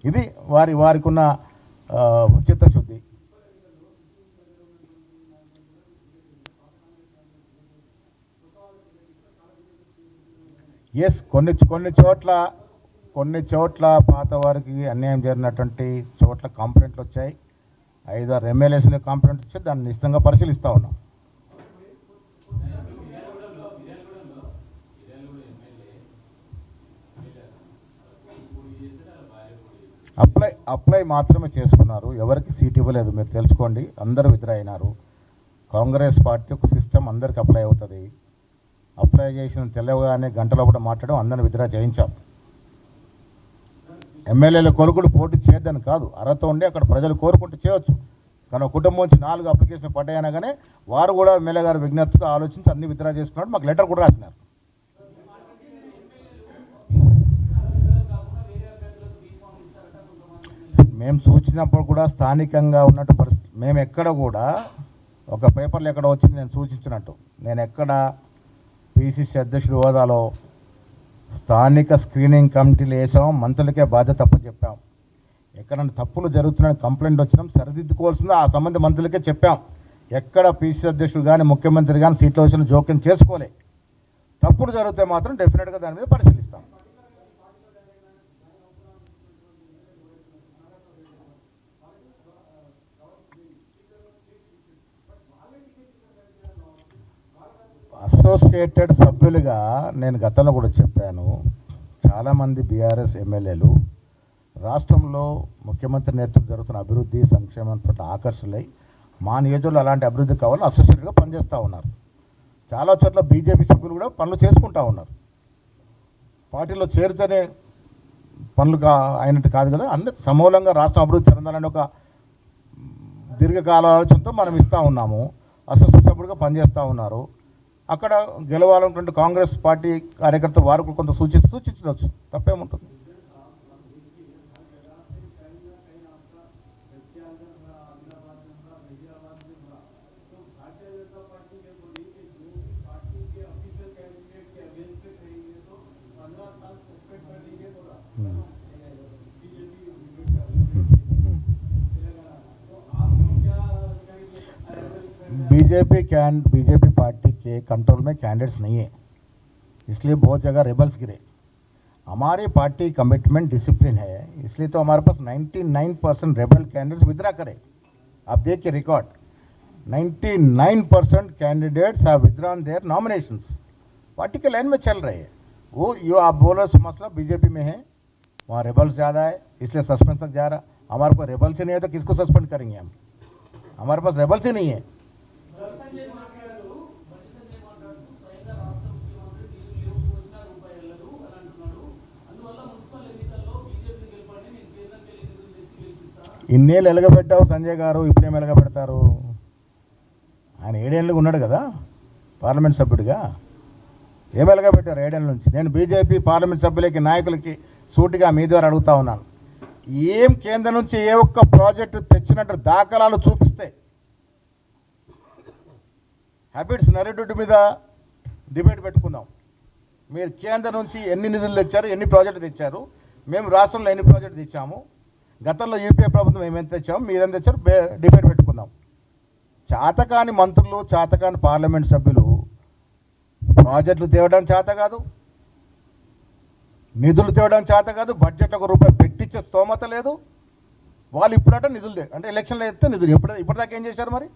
ఇది వారికి ఉన్న చిత్తశుద్ధి. ఎస్, కొన్ని చోట్ల పాత వారికి అన్యాయం జరిగినటువంటి చోట్ల కంప్లైంట్లు వచ్చాయి. 5-6 ఎమ్మెల్యేస్లో కంప్లైంట్ వచ్చి దాన్ని నిశ్చితంగా పరిశీలిస్తూ ఉన్నాం. అప్లై మాత్రమే చేసుకున్నారు, ఎవరికి సీట్ ఇవ్వలేదు. మీరు తెలుసుకోండి, అందరూ విత్డ్రా అయినారు. కాంగ్రెస్ పార్టీ ఒక సిస్టమ్, అందరికి అప్లై అవుతుంది. అప్లై చేసిన తెల్లగానే గంటలో కూడా మాట్లాడడం, అందరిని విత్డ్రా చేయించాం. ఎమ్మెల్యేల కొడుకులు పోటీ చేయొద్దని కాదు, అర్హత ఉండి అక్కడ ప్రజలు కోరుకుంటూ చేయవచ్చు. కానీ కుటుంబం నుంచి 4 అప్లికేషన్ పడ్డాయనగానే వారు కూడా ఎమ్మెల్యే గారు విజ్ఞప్తితో ఆలోచించి అన్ని విత్డ్రా చేసుకున్నాడు. మాకు లెటర్ కూడా రాసినారు. మేము సూచించినప్పుడు కూడా స్థానికంగా ఉన్నట్టు పరిస్థితి, మేము ఎక్కడ కూడా ఒక పేపర్లు ఎక్కడ వచ్చింది నేను సూచించినట్టు, నేను ఎక్కడ పిసిసి అధ్యక్షుడి హోదాలో స్థానిక స్క్రీనింగ్ కమిటీలు వేసాం, మంత్రులకే బాధ్యత తప్పని చెప్పాం. ఎక్కడైనా తప్పులు జరుగుతున్నాయని కంప్లైంట్ వచ్చినాం, సరిదిద్దుకోవాల్సిందో ఆ సంబంధ మంత్రులకే చెప్పాం. ఎక్కడ పిసిసి అధ్యక్షుడు కానీ ముఖ్యమంత్రి కానీ సీట్ల విషయంలో జోక్యం చేసుకోలే. తప్పులు జరిగితే మాత్రం డెఫినెట్గా దాని మీద పరిశీలిస్తాం. అసోసియేటెడ్ సభ్యులుగా నేను గతంలో కూడా చెప్పాను, చాలామంది బీఆర్ఎస్ ఎమ్మెల్యేలు రాష్ట్రంలో ముఖ్యమంత్రి నేతృత్వం జరుగుతున్న అభివృద్ధి సంక్షేమం పట్ల ఆకర్షితులై మా నియోజకవర్గంలో అలాంటి అభివృద్ధి కావాలని అసోసియేటెడ్గా పనిచేస్తూ ఉన్నారు. చాలా చోట్ల బీజేపీ సభ్యులు కూడా పనులు చేసుకుంటూ ఉన్నారు. పార్టీలో చేరితేనే పనులు అయినట్టు కాదు కదా, అందరూ సమూలంగా రాష్ట్రం అభివృద్ధి చెందాలని ఒక దీర్ఘకాల ఆలోచనతో మనం ఇస్తూ ఉన్నాము. అసోసియేట్ సభ్యులుగా పనిచేస్తూ ఉన్నారు. అక్కడ గెలవాలన్నటువంటి కాంగ్రెస్ పార్టీ కార్యకర్త వారికి కొంత సూచించవచ్చు, తప్పేముంటుంది. बीजेपी पार्टी के कंट्रोल में कैंडिडेट्स नहीं है, इसलिए बहुत जगह रेबल्स गिरे. हमारी पार्टी कमिटमेंट डिसिप्लिन है, इसलिए तो हमारे पास 99% रेबल कैंडिडेट्स विड्रा करे. आप देखिए record, 99% candidates have withdrawn their nominations. Party के लाइन में चल रहे हैं. वो यो आप बोल रहे मसला बीजेपी में है, वहाँ रेबल्स ज़्यादा है इसलिए सस्पेंड तक जा रहा. हमारे पास रेबल्स ही नहीं है तो किसको सस्पेंड करेंगे हम? हमारे पास रेबल्स ही नहीं है. ఇన్నేళ్ళు ఎలగబెట్టావు సంజయ్ గారు, ఇప్పుడేం ఎలగబెడతారు? ఆయన 7 ఏళ్ళుగా ఉన్నాడు కదా పార్లమెంట్ సభ్యుడిగా, ఏం ఎలగబెట్టారు 7 ఏళ్ళ నుంచి? నేను బీజేపీ పార్లమెంట్ సభ్యులకి నాయకులకి సూటిగా మీ ద్వారా అడుగుతా ఉన్నాను, ఏం కేంద్రం నుంచి ఏ ఒక్క ప్రాజెక్టు తెచ్చినట్టు దాఖలాలు చూపిస్తే హ్యాబిట్స్ నరేటివ్ మీద డిబేట్ పెట్టుకుందాం. మీరు కేంద్రం నుంచి ఎన్ని నిధులు తెచ్చారు, ఎన్ని ప్రాజెక్టులు తెచ్చారు, మేము రాష్ట్రంలో ఎన్ని ప్రాజెక్టులు తెచ్చాము, గతంలో యూపీఏ ప్రభుత్వం ఏమేమి తెచ్చాము, మీరేం తెచ్చారు, డిబేట్ పెట్టుకుందాం. చేతకాని మంత్రులు, చేతకాని పార్లమెంట్ సభ్యులు ప్రాజెక్టులు తేవడం చేత కాదు, నిధులు తేవడం చేత కాదు, బడ్జెట్ ₹1 పెట్టించే స్తోమత లేదు. వాళ్ళు ఇప్పుడట నిధులు అంటే ఎలక్షన్లో అయితే నిధులు ఇప్పటిదాకా ఏం చేశారు మరి?